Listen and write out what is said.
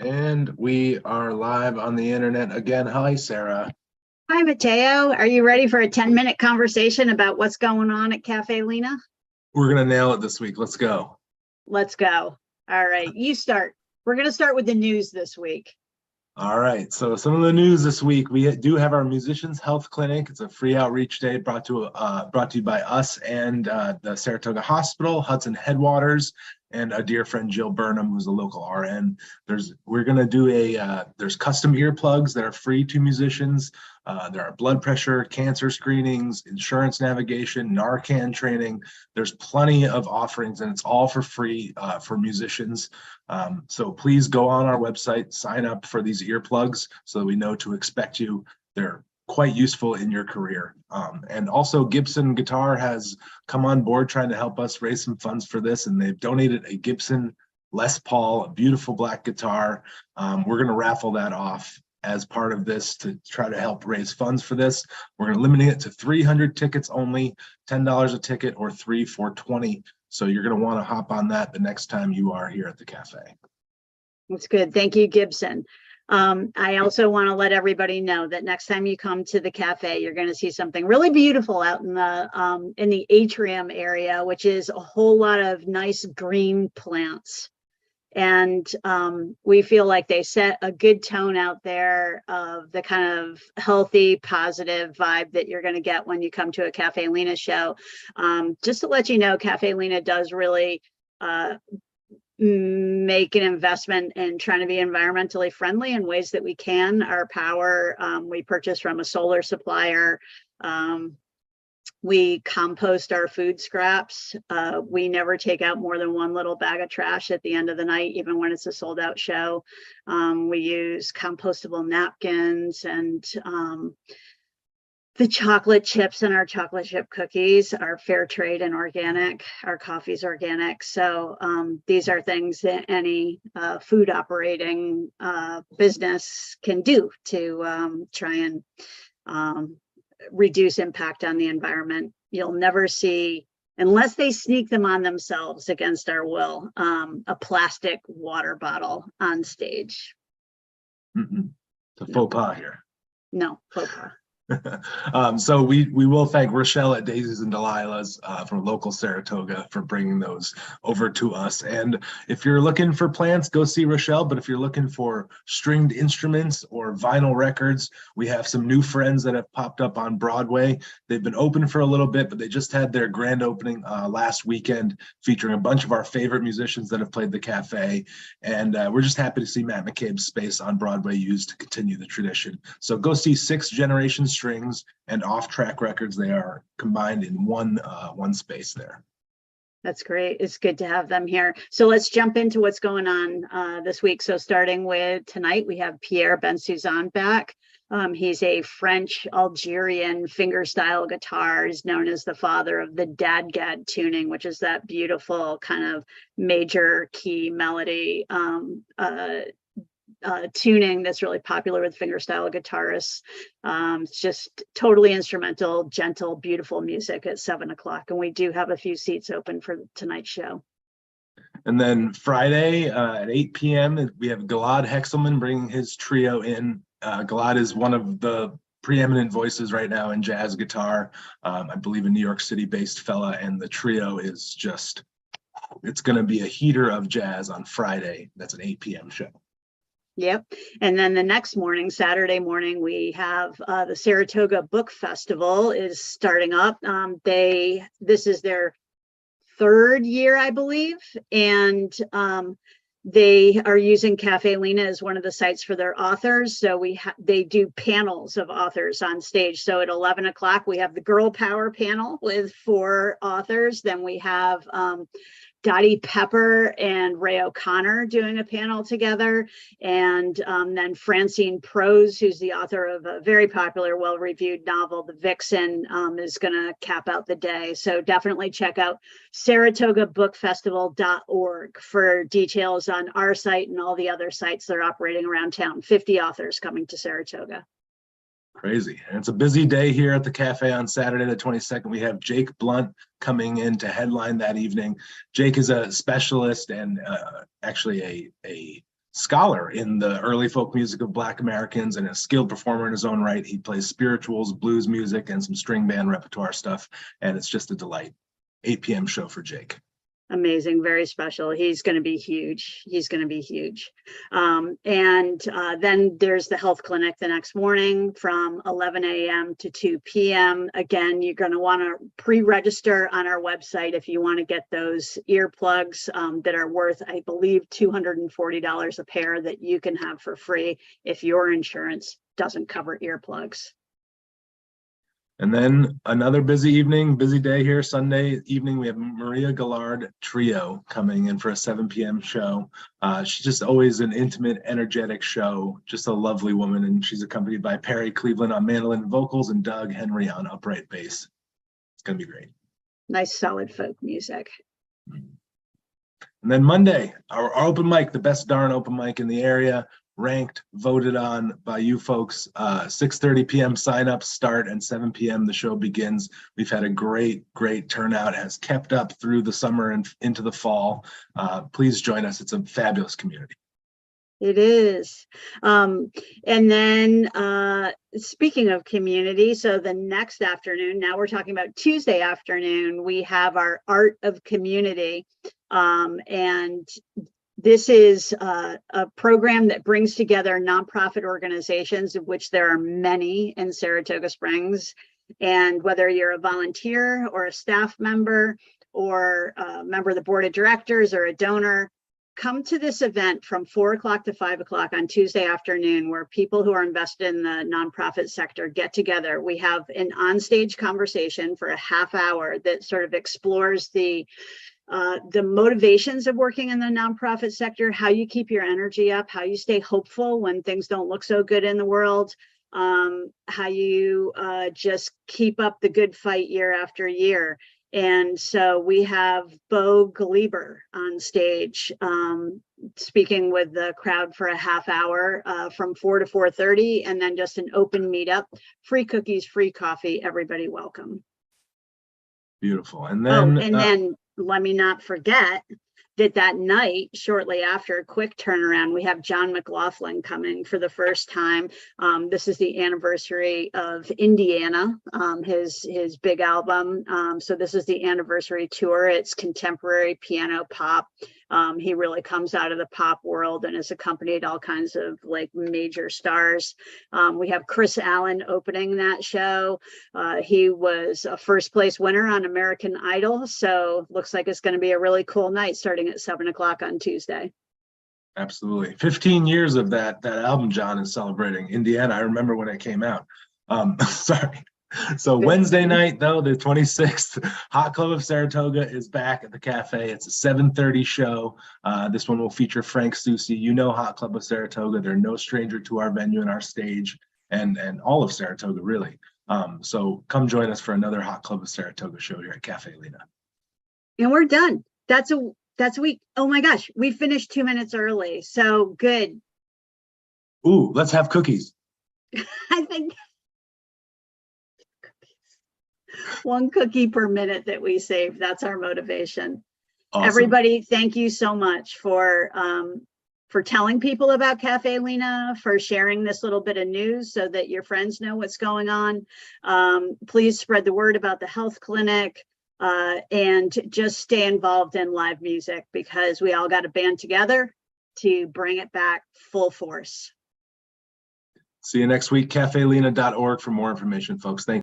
And we are live on the internet again. Hi, Sarah. Hi, Mateo. Are you ready for a 10-minute conversation about what's going on at Cafe Lena? We're going to nail it this week. Let's go. Let's go. All right, you start. We're going to start with the news this week. All right. So some of the news this week, we do have our Musicians Health Clinic. It's a free outreach day brought to you by us and the Saratoga Hospital, Hudson Headwaters, and a dear friend, Jill Burnham, who's a local RN. We're going to do there's custom earplugs that are free to musicians. There are blood pressure, cancer screenings, insurance navigation, Narcan training. There's plenty of offerings, and it's all for free for musicians. So please go on our website, sign up for these earplugs so that we know to expect you. They're quite useful in your career. And also Gibson Guitar has come on board trying to help us raise some funds for this, and they've donated a Gibson Les Paul, a beautiful black guitar. We're going to raffle that off as part of this to try to help raise funds for this. We're going to limit it to 300 tickets only, $10 a ticket, or 3 for $20. So you're going to want to hop on that the next time you are here at the cafe. That's good. Thank you, Gibson. I also want to let everybody know that next time you come to the cafe, you're going to see something really beautiful out in the atrium area, which is a whole lot of nice green plants. And we feel like they set a good tone out there of the kind of healthy, positive vibe that you're going to get when you come to a Cafe Lena show. Just to let you know, Cafe Lena does really make an investment in trying to be environmentally friendly in ways that we can. Our power, we purchase from a solar supplier. We compost our food scraps. We never take out more than one little bag of trash at the end of the night, even when it's a sold out show. We use compostable napkins, and the chocolate chips in our chocolate chip cookies are fair trade and organic. Our coffee's organic. So these are things that any food operating business can do to try and reduce impact on the environment. You'll never see, unless they sneak them on themselves against our will, a plastic water bottle on stage. It's a faux pas here. No, faux pas. So we will thank Rochelle at Daisies and Delilah's from local Saratoga for bringing those over to us. And if you're looking for plants, go see Rochelle. But if you're looking for stringed instruments or vinyl records, we have some new friends that have popped up on Broadway. They've been open for a little bit, but they just had their grand opening last weekend, featuring a bunch of our favorite musicians that have played the cafe. And we're just happy to see Matt McCabe's space on Broadway used to continue the tradition. So go see Six Generations Strings and Off-Track Records. They are combined in one space there. That's great. It's good to have them here. So let's jump into what's going on this week. So starting with tonight, we have Pierre Bensouzan back. He's a French Algerian fingerstyle guitar. He's known as the father of the dadgad tuning, which is that beautiful kind of major key melody tuning that's really popular with fingerstyle guitarists. It's just totally instrumental, gentle, beautiful music at 7 o'clock. And we do have a few seats open for tonight's show. And then Friday at 8 p.m., we have Gilad Hexelman bringing his trio in. Gilad is one of the preeminent voices right now in jazz guitar. I believe a New York City-based fella, and the trio is just, it's going to be a heater of jazz on Friday. That's an 8 p.m. show. Yep. And then the next morning, Saturday morning, we have the Saratoga Book Festival is starting up. This is their third year, I believe. And they are using Cafe Lena as one of the sites for their authors. So they do panels of authors on stage. So at 11 o'clock, we have the Girl Power panel with 4 authors. Then we have Dottie Pepper and Ray O'Connor doing a panel together. And then Francine Prose, who's the author of a very popular, well-reviewed novel, The Vixen, is going to cap out the day. So definitely check out saratogabookfestival.org for details on our site and all the other sites that are operating around town. 50 authors coming to Saratoga. Crazy. And it's a busy day here at the cafe on Saturday the 22nd. We have Jake Blunt coming in to headline that evening. Jake is a specialist and actually a scholar in the early folk music of Black Americans and a skilled performer in his own right. He plays spirituals, blues music, and some string band repertoire stuff, and it's just a delight. 8 p.m. show for Jake. Amazing, very special. He's going to be huge. He's going to be huge. Then there's the health clinic the next morning from 11 a.m. to 2 p.m. Again, you're going to want to pre-register on our website if you want to get those earplugs that are worth, I believe, $240 a pair that you can have for free if your insurance doesn't cover earplugs. And then another busy day here. Sunday evening, we have Maria Gallard Trio coming in for a 7 p.m. show. She's just always an intimate, energetic show, just a lovely woman. And she's accompanied by Perry Cleveland on mandolin and vocals and Doug Henry on upright bass. It's going to be great. Nice, solid folk music. And then Monday, our open mic, the best darn open mic in the area. Ranked, voted on by you folks. 6:30 p.m. sign-ups start and 7 p.m. the show begins. We've had a great turnout, has kept up through the summer and into the fall. Please join us. It's a fabulous community. It is. And then speaking of community, so the next afternoon, now we're talking about Tuesday afternoon, we have our Art of Community. And this is a program that brings together nonprofit organizations, of which there are many in Saratoga Springs. And whether you're a volunteer or a staff member or a member of the board of directors or a donor, come to this event from 4 o'clock to 5 o'clock on Tuesday afternoon, where people who are invested in the nonprofit sector get together. We have an onstage conversation for a half hour that sort of explores the motivations of working in the nonprofit sector, how you keep your energy up, how you stay hopeful when things don't look so good in the world, how you just keep up the good fight year after year. And so we have Bo Gleber on stage speaking with the crowd for a half hour from 4 to 4:30, and then just an open meetup, free cookies, free coffee, everybody welcome. Beautiful. And then then let me not forget that night, shortly after, quick turnaround, we have John Mclaughlin coming for the first time. This is the anniversary of Indiana, his big album. So this is the anniversary tour. It's contemporary piano pop. He really comes out of the pop world and has accompanied all kinds of like major stars. We have Chris Allen opening that show. He was a first place winner on American Idol. So looks like it's going to be a really cool night starting at 7 o'clock on Tuesday. Absolutely. 15 years of that album John is celebrating. Indiana, I remember when it came out. Sorry. So Wednesday night, though, the 26th, Hot Club of Saratoga is back at the cafe. It's a 7:30 show. This one will feature Frank Susi. You know Hot Club of Saratoga. They're no stranger to our venue and our stage and all of Saratoga, really. So come join us for another Hot Club of Saratoga show here at Cafe Lena. And we're done. That's a week. Oh my gosh, we finished 2 minutes early. So good. Ooh, let's have cookies. I think one cookie per minute that we save. That's our motivation. Awesome. Everybody, thank you so much for telling people about Cafe Lena, for sharing this little bit of news so that your friends know what's going on. Please spread the word about the health clinic and just stay involved in live music, because we all got to band together to bring it back full force. See you next week. CafeLena.org for more information, folks. Thank you.